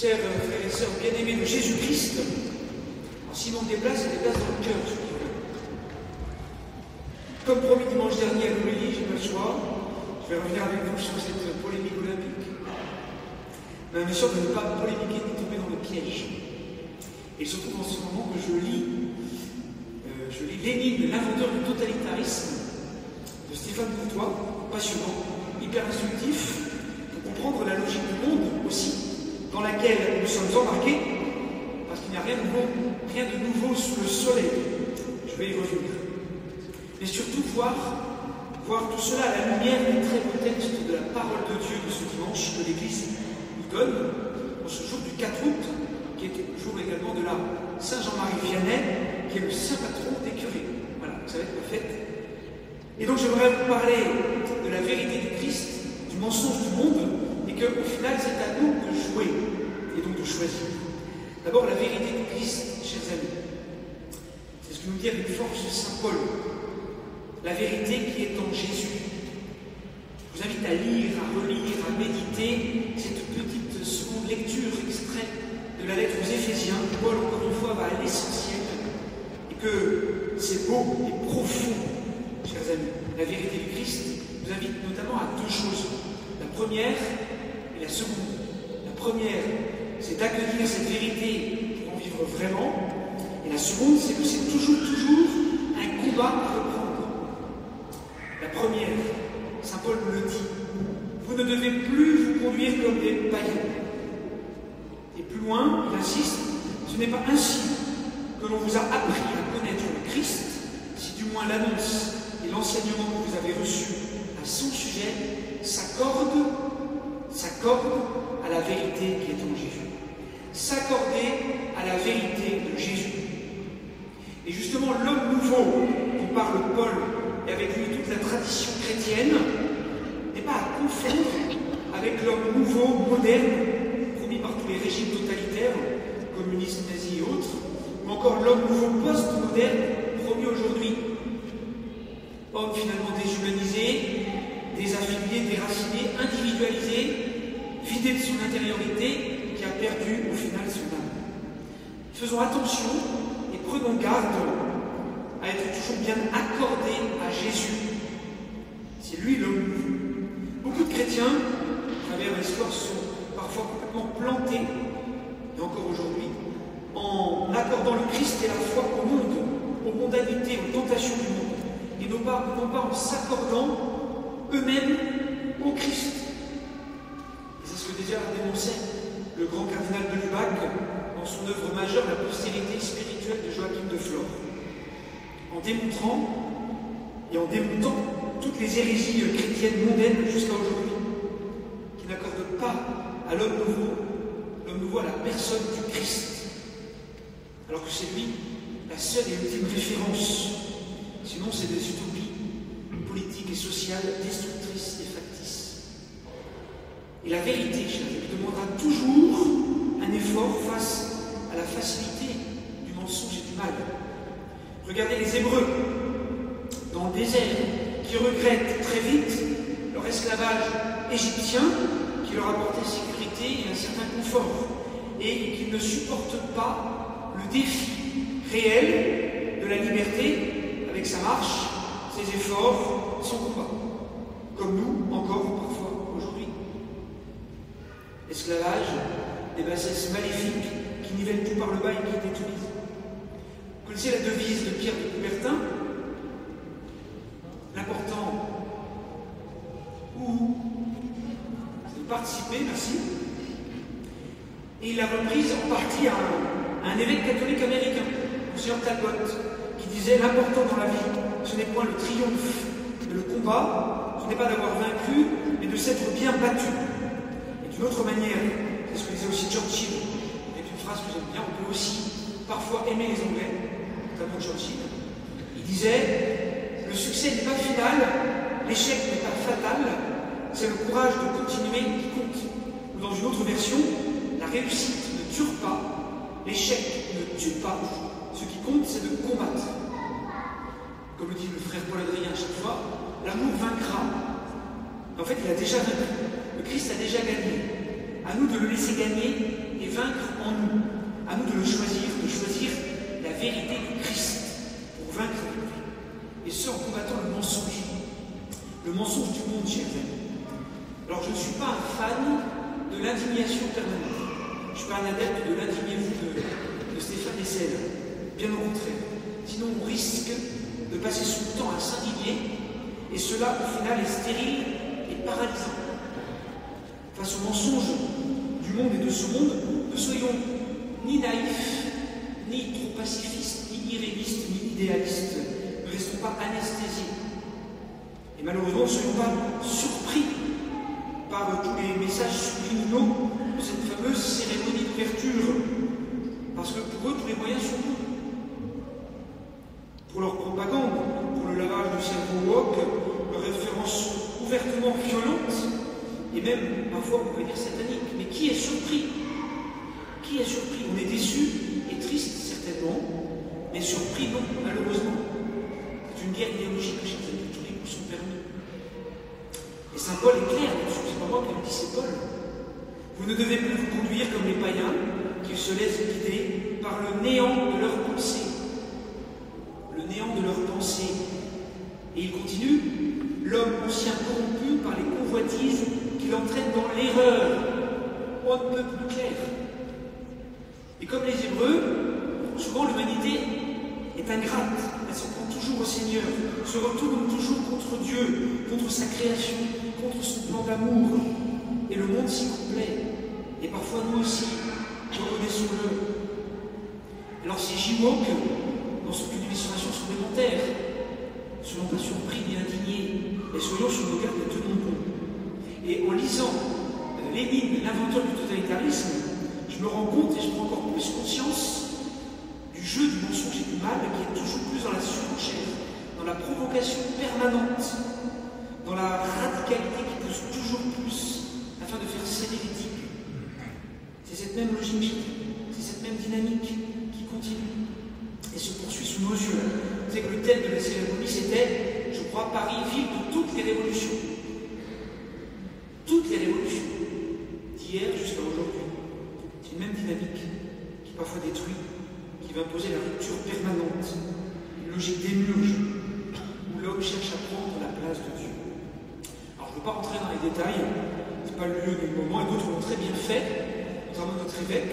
Chers frères et sœurs bien-aimés de Jésus-Christ, si l'on déplace, il déplace dans le cœur, ceux qui veulent. Comme promis dimanche dernier à l'Homélie, j'ai pas le choix, je vais revenir avec vous sur cette polémique olympique. Mais bien sûr de ne pas polémiquer ni tomber dans le piège. Et surtout en ce moment que je lis Lénine, l'inventeur du totalitarisme, de Stéphane Courtois, passionnant, hyper instructif, pour comprendre la logique du monde aussi, dans laquelle nous sommes embarqués, parce qu'il n'y a rien de nouveau sous le soleil. Je vais y revenir. Mais surtout voir tout cela à la lumière des très beaux textes de la parole de Dieu de ce dimanche que l'Église nous donne, en ce jour du 4 août, qui était le jour également de la Saint Jean-Marie Vianney, qui est le saint patron des curés. Voilà, ça va être la fête. Et donc j'aimerais vous parler de la vérité du Christ, du mensonge du monde, et qu'au final c'est à nous de jouer, et donc de choisir. D'abord la vérité du Christ, chers amis. C'est ce que nous dit avec force saint Paul. La vérité qui est en Jésus. Je vous invite à lire, à relire, à méditer cette petite seconde lecture extraite de la lettre aux Éphésiens. Paul, encore une fois, va à l'essentiel, et que c'est beau et profond, chers amis. La vérité du Christ nous invite notamment à deux choses. La première et la seconde. La première, c'est d'accueillir cette vérité pour en vivre vraiment. Et la seconde, c'est que c'est toujours un combat à reprendre. La première, saint Paul nous le dit, vous ne devez plus vous conduire comme des païens. Et plus loin, il insiste, ce n'est pas ainsi que l'on vous a appris à connaître le Christ, si du moins l'annonce et l'enseignement que vous avez reçu à son sujet s'accordent à la vérité qui est en Jésus. S'accorder à la vérité de Jésus. Et justement, l'homme nouveau dont parle Paul, et avec lui toute la tradition chrétienne, n'est pas à confondre avec l'homme nouveau, moderne, promis par tous les régimes totalitaires, communistes, nazis et autres, ou encore l'homme nouveau post-moderne, promis aujourd'hui. Homme finalement déshumanisé, désaffilié, déraciné, individualisé, vidé de son intériorité, qui a perdu au final son âme. Faisons attention et prenons garde à être toujours bien accordé à Jésus. C'est lui l'homme nouveau. Beaucoup de chrétiens, à travers l'histoire, sont parfois complètement plantés, et encore aujourd'hui, en accordant le Christ et la foi au monde, aux mondanités, aux tentations du monde, et non pas en s'accordant eux-mêmes au Christ. Et c'est ce que déjà dénonçait le grand cardinal de Lubac dans son œuvre majeure, La postérité spirituelle de Joachim de Flore, en démontrant et en démontant toutes les hérésies chrétiennes mondaines jusqu'à aujourd'hui, qui n'accordent pas à l'homme nouveau à la personne du Christ, alors que c'est lui la seule et ultime référence. Sinon, c'est des utopies politiques et sociales destructrices et factices. Et la vérité, chers amis, demandera toujours un effort face à la facilité du mensonge et du mal. Regardez les Hébreux dans le désert qui regrettent très vite leur esclavage égyptien qui leur apportait sécurité et un certain confort, et qui ne supportent pas le défi réel de la liberté avec sa marche, ses efforts, son combat, comme nous encore parfois aujourd'hui. L'esclavage, des bassesses maléfiques qui nivellent tout par le bas et qui détruisent. Vous connaissez la devise de Pierre de Coubertin? L'important c'est de participer, merci. Et il l'a reprise en partie à un évêque catholique américain, Monsieur Talbot, qui disait l'important dans la vie, ce n'est point le triomphe, mais le combat, ce n'est pas d'avoir vaincu, mais de s'être bien battu. Et d'une autre manière, c'est ce que disait aussi Churchill, avec une phrase que j'aime bien, on peut aussi parfois aimer les Anglais, notamment Churchill. Il disait, le succès n'est pas final, l'échec n'est pas fatal, c'est le courage de continuer qui compte. Ou dans une autre version, la réussite ne tue pas, l'échec ne tue pas, ce qui compte c'est de combattre. Comme le dit le frère Paul Adrien à chaque fois, l'amour vaincra. En fait, il a déjà vaincu. Le Christ a déjà gagné. À nous de le laisser gagner et vaincre en nous. À nous de le choisir, de choisir la vérité du Christ pour vaincre lui. Et ce, en combattant le mensonge du monde, chers amis. Alors, je ne suis pas un fan de l'indignation permanente. Je ne suis pas un adepte de l'indignez-vous de Stéphane Hessel. Bien au contraire. Sinon, on risque de passer son temps à s'indigner, et cela, au final, est stérile et paralysant. Face aux mensonges du monde et de ce monde, ne soyons ni naïfs, ni trop pacifistes, ni irénistes, ni idéalistes. Ne restons pas anesthésiés. Et malheureusement, ne soyons pas surpris par tous les messages subliminaux de cette fameuse cérémonie d'ouverture. Parce que pour eux, tous les moyens sont bons. Pour leur propagande, pour le lavage du cerveau woke, leurs références ouvertement violentes, et même, parfois, on pourrait dire sataniques. Mais qui est surpris? Qui est surpris? On est déçu et triste, certainement, mais surpris, non, malheureusement. C'est une guerre idéologique, chers amis, tous les coups sont permis. Et Saint Paul est clair là-dessus, c'est pas moi qui le dis, c'est Paul. Vous ne devez plus vous conduire comme les païens, qui se laissent guider par le néant de leurs pensées. Le néant de leurs pensées. Et il continue, l'homme ancien corrompu par les convoitises qui l'entraînent dans l'erreur. On ne peut plus clair. Et comme les Hébreux, souvent l'humanité est ingrate, elle s'en prend toujours au Seigneur, se retourne toujours contre Dieu, contre sa création, contre son plan d'amour. Et le monde s'y complaît. Et parfois nous aussi, reconnaissons-le. Alors ces J-Woke, dans ce qu'une illustration supplémentaire, ne soyons pas surpris ni indignés, mais soyons sur nos gardes et tenons bon. Et en lisant Lénine, l'inventeur du totalitarisme, je me rends compte et je prends encore plus conscience du jeu du mensonge et du mal qui est toujours plus dans la surenchère, dans la provocation permanente, dans la radicalité qui pousse toujours plus afin de faire céder les digues. C'est cette même logique, c'est cette même dynamique qui continue et se poursuit sous nos yeux. Vous savez que le thème de la cérémonie, c'était, je crois, Paris, ville de toutes les révolutions. Toutes les révolutions, d'hier jusqu'à aujourd'hui. C'est une même dynamique qui parfois détruit, qui va imposer la rupture permanente, une logique démiurge, où l'homme cherche à prendre la place de Dieu. Alors je ne veux pas rentrer dans les détails, ce n'est pas le lieu du moment, et d'autres l'ont très bien fait, notamment notre évêque,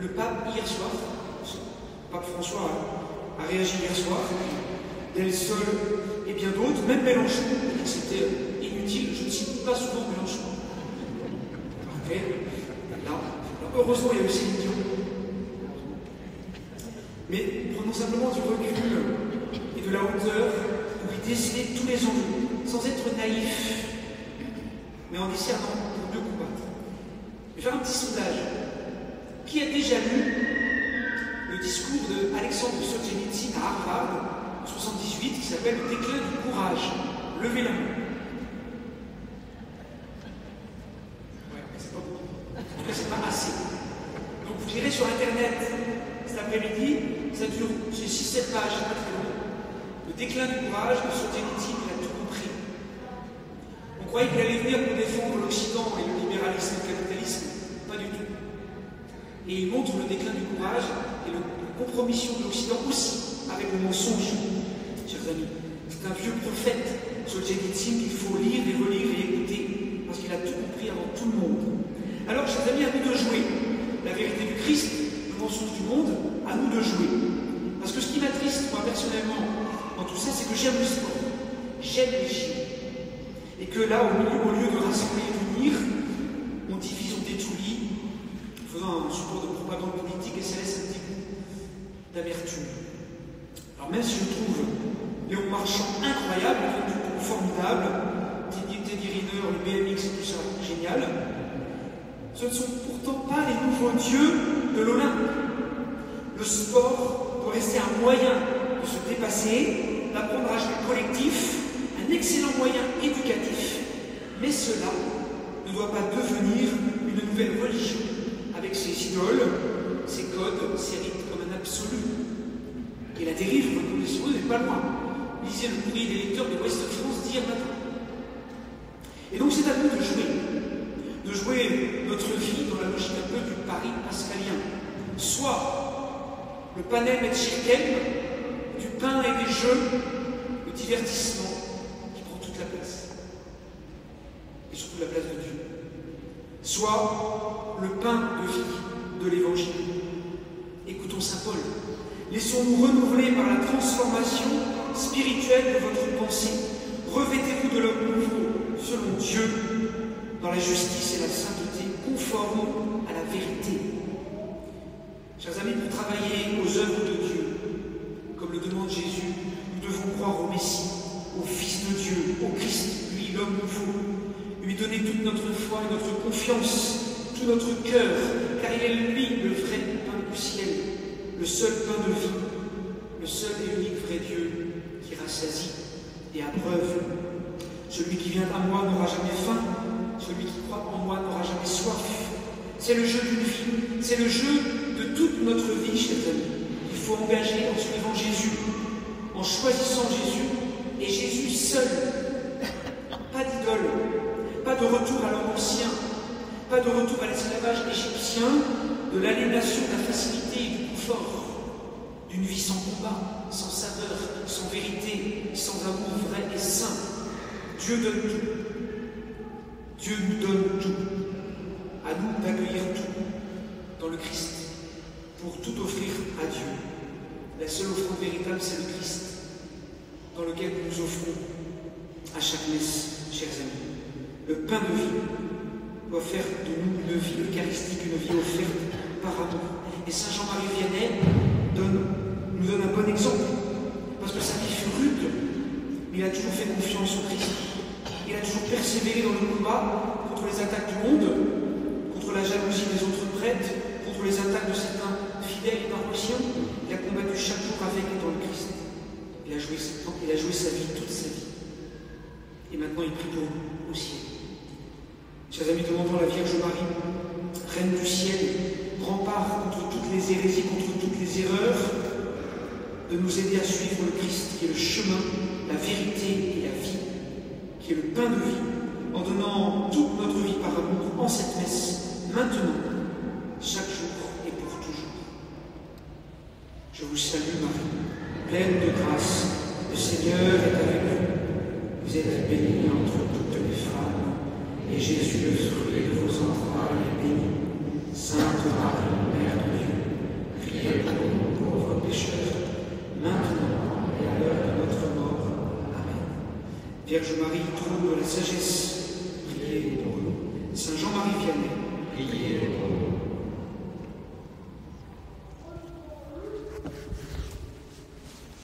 le pape hier soir. Le pape François a réagi hier soir, Del Sol et bien d'autres, même Mélenchon, qui c'était inutile, je ne cite pas souvent Mélenchon. Après, là, heureusement, il y a aussi Dion. Mais prenons simplement du recul et de la hauteur pour y déceler tous les enjeux, sans être naïf, mais en discernant pour mieux combattre. Je vais faire un petit sondage. Qui a déjà lu le discours de Alexandre Solzhenitsyn à Harvard en 1978 qui s'appelle « Le déclin du courage ». Levez la main. Ouais, mais c'est pas beaucoup. En tout cas, c'est pas assez. Donc vous irez sur Internet cet après-midi, ça dure, c'est 6-7 pages, c'est pas très long. Le déclin du courage de Solzhenitsyn, il a tout compris. On croyait qu'il allait venir pour défendre l'Occident et le libéralisme et le capitalisme. Pas du tout. Et il montre le déclin du courage et la compromission de l'Occident aussi avec le mensonge, chers amis. C'est un vieux prophète, Solzhenitsyn, qu'il faut lire et relire et écouter, parce qu'il a tout compris avant tout le monde. Alors, chers amis, à nous de jouer. La vérité du Christ, le mensonge du monde, à nous de jouer. Parce que ce qui m'attriste, moi, personnellement, dans tout ça, c'est que j'aime le sport. J'aime les chiens. Et que là, au lieu de rassembler et d'unir, on divise, on détruit, faisant un support de propagande politique, et ça laisse un petit goût d'amertume. Alors même si je trouve Léon Marchand incroyable, formidable, Teddy Riner, le BMX et tout ça, génial, ce ne sont pourtant pas les nouveaux dieux de l'Olympe. Le sport doit rester un moyen de se dépasser, d'apprendre à jouer collectif, un excellent moyen éducatif, mais cela ne doit pas devenir une nouvelle religion, avec ses idoles, ses codes, ses rites comme un absolu. Et la dérive, reconnaissons-le, n'est pas loin. Lisez le courrier des lecteurs de l'Ouest de France d'hier matin. Et donc c'est à nous de jouer notre vie dans la logique un peu du pari rite pascalien, soit le panem et cirquem, du pain et des jeux, le divertissement qui prend toute la place, et surtout la place de Dieu, soit le pain de vie de l'Évangile. Écoutons saint Paul. Laissons-nous renouveler par la transformation spirituelle de votre pensée. Revêtez-vous de l'homme nouveau, selon Dieu, dans la justice et la sainteté, conforme à la vérité. Chers amis, pour travailler aux œuvres de Dieu, comme le demande Jésus, nous devons croire au Messie, au Fils de Dieu, au Christ, lui, l'homme nouveau, lui donner toute notre foi et notre confiance, tout notre cœur, car il est lui le vrai pain du ciel, le seul pain de vie, le seul et unique vrai Dieu qui rassasie et abreuve. Celui qui vient à moi n'aura jamais faim, celui qui croit en moi n'aura jamais soif. C'est le jeu d'une vie, c'est le jeu de toute notre vie, chers amis. Il faut engager en suivant Jésus, en choisissant Jésus, et Jésus seul. Pas d'idole, pas de retour à l'homme ancien, pas de retour à l'esclavage égyptien, de l'aliénation, de la facilité et du confort, d'une vie sans combat, sans saveur, sans vérité, sans amour vrai et saint. Dieu donne tout. Dieu nous donne tout. À nous d'accueillir tout dans le Christ, pour tout offrir à Dieu. La seule offrande véritable, c'est le Christ, dans lequel nous nous offrons à chaque messe, chers amis. Le pain de vie doit faire de nous une vie eucharistique, une vie offerte par amour. Et saint Jean-Marie Vianney nous donne un bon exemple, parce que sa vie fut rude, mais il a toujours fait confiance au Christ. Il a toujours persévéré dans le combat contre les attaques du monde, contre la jalousie des autres prêtres, contre les attaques de certains fidèles et paroissiens. Il a combattu chaque jour avec et dans le Christ. Il a joué sa vie, toute sa vie. Et maintenant il prie pour nous au ciel. Chers amis, demandons à la Vierge Marie, Reine du ciel, rempart contre toutes les hérésies, contre toutes les erreurs, de nous aider à suivre le Christ, qui est le chemin, la vérité et la vie, qui est le pain de vie, en donnant toute notre vie par amour en cette messe, maintenant, chaque jour et pour toujours. Je vous salue Marie, pleine de grâce, le Seigneur est avec vous. Vous êtes bénie entre toutes les femmes, et Jésus, le fruit de vos entrailles, est béni. Sainte Marie, Mère de Dieu, priez pour nous pauvres pécheurs, maintenant et à l'heure de notre mort. Amen. Vierge Marie, trône de la sagesse,